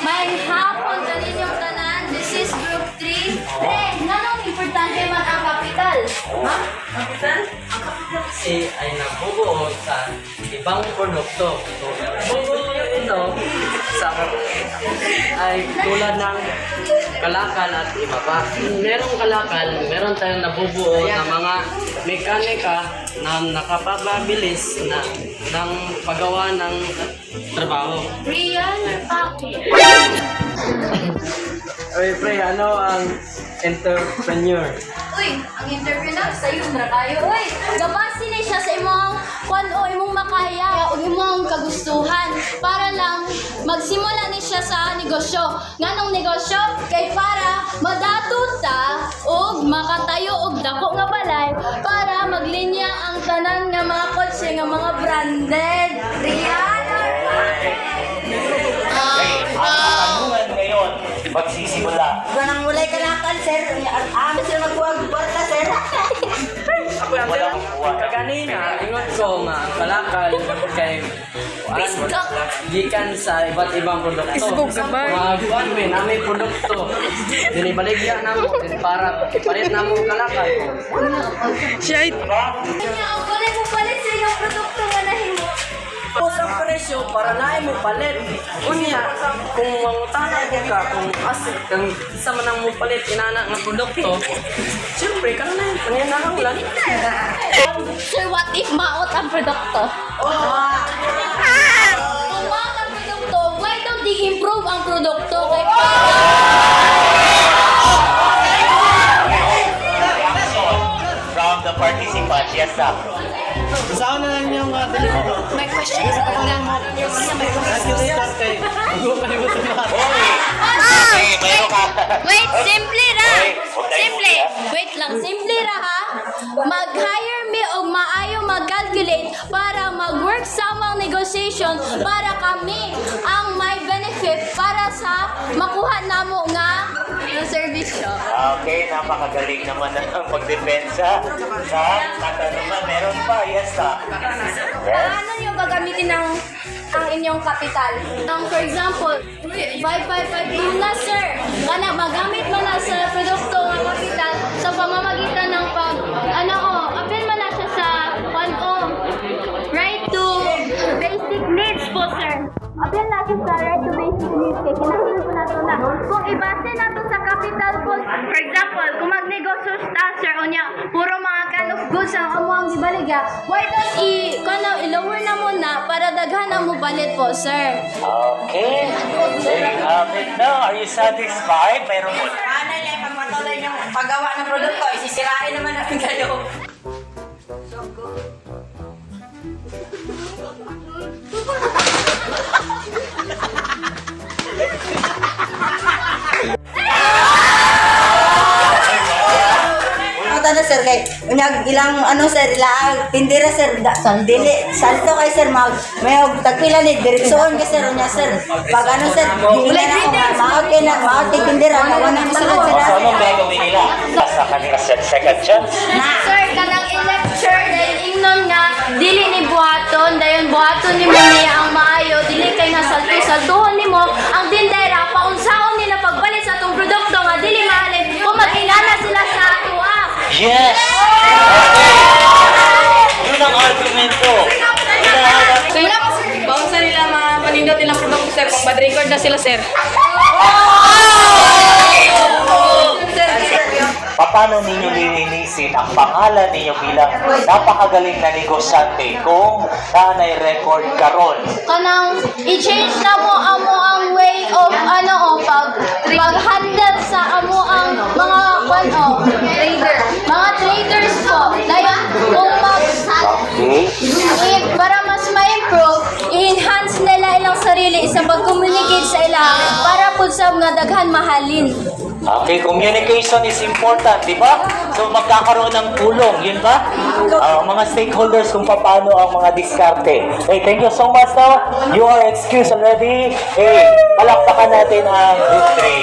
May hapon kaninyong tanan. This is group 3. Nanong importante man ang kapital? Ha? Kapital? Ang kapital kasi ay nabubuo sa ibang produkto. So, bubuo ito sa ay tulad ng kalakal at iba pa. Merong kalakal, meron tayong nabubuo na mga mekanika na nakapabilis na ng paggawa ng trabaho. Real or pocket? Oy, pre, ano ang entrepreneur? Uy, ang entrepreneur sa iyo na kayo. Uy, gabasi na siya sa imong kung o imong makaya o imong kagustuhan para lang magsimula ni siya sa negosyo. Nganong negosyo? Kay para madatuta o makatayo og dako nga balay para maglinya ang tanan nga mga kotse nga mga branded. Real or pocket? Tanungan ngayon, magsisimula. Ganang mulay kalakal, sir. Amin sila magbuwag-buwarta, sir. Ako ang Walang buwan. kaganina, ingon ko nga kalakal kay gikan sa iba't ibang produkto. Magkuhan mo namin produkto. Dinibaligya na mo para ipalit na mo kalakal. Kanya, ang kulay mo palit sa iyong produkto nga nahimo. Pusang presyo para na mo palit. Unya, kung mangutana ka, kung isa man ang mo palit inana nga produkto, siyempre ka na panginahanglan. Sir, what if maot ang produkto? Kung maot ang produkto, why don't they improve ang produkto? Kay From the participants, yes, sir. Saan na lang yung my question is Okay, meron ka. Wait, simple ra. Oy, huwag tayo Simple. muli, ha? Wait lang, simple ra ha. Mag-hire me o maayo mag-calculate para mag-work sa mga negotiation para kami ang may benefit para sa makuha namo nga yung servisyo. Okay, napakagaling naman ang pagdepensa. Sa katanungan, meron pa, yes, sir. Yes. Paano nyo gagamitin ang inyong kapital? For example, 5552 na sir. Kana magamit man na sa produkto nga kapital sa pamamagitan ng apel man na siya sa right to basic needs po sir. Apel na siya sa right to basic needs kay kinahanglan po nato na. Kung ibase nato sa capital po, for example, kung magnegosyo ta sir unya, puro mga kind of goods ang amo ang gibaligya, why don't i-lower na muna para daghan na mo balit po sir. Okay. There you have it now. Are you satisfied? Meron mo. Ano niya, pag matuloy niyong paggawa ng produkto, isisirain naman namin kayo. Ano sir kay unyag ilang ano sir ilang tindira sir dili salto kay sir may tagpila ni direksyon kay sir unya sir pag ano sir dili na maot kay na maot kay tindira wala na sila So, anong gagawin nila? Sa kanila second chance? Sir, kanang i-lecture dahil ingnon nga dili ni buhaton dayon buhaton nimo niya ang maayo dili kay nga saltuhon nimo ang tindera paunsaon nila pagbalit sa atong produkto nga dili mahalin kung mag-ingana sila sa atuwa. Yes! Okay! Yun ang argumento. Sir, bawang sa nila mga panindot nilang produkto, sir. Kung bad record na sila, sir. Paano ninyo lilinisin ang pangalan ninyo bilang napakagaling na negosyante kung nanay record karon? Kanang i-change na mo amo ang way of pag-handle sa amo ang mga mga traders po. Dayon kung Okay? para mas ma-improve, i-enhance nila ilang sarili sa pag-communicate sa ilang para po sa mga daghan mahalin. Okay, communication is important, di ba? So magkakaroon ng tulong, yun ba? Mga stakeholders kung paano ang mga diskarte. Hey, thank you so much now. You are excused already. Hey, palakpakan natin ang victory.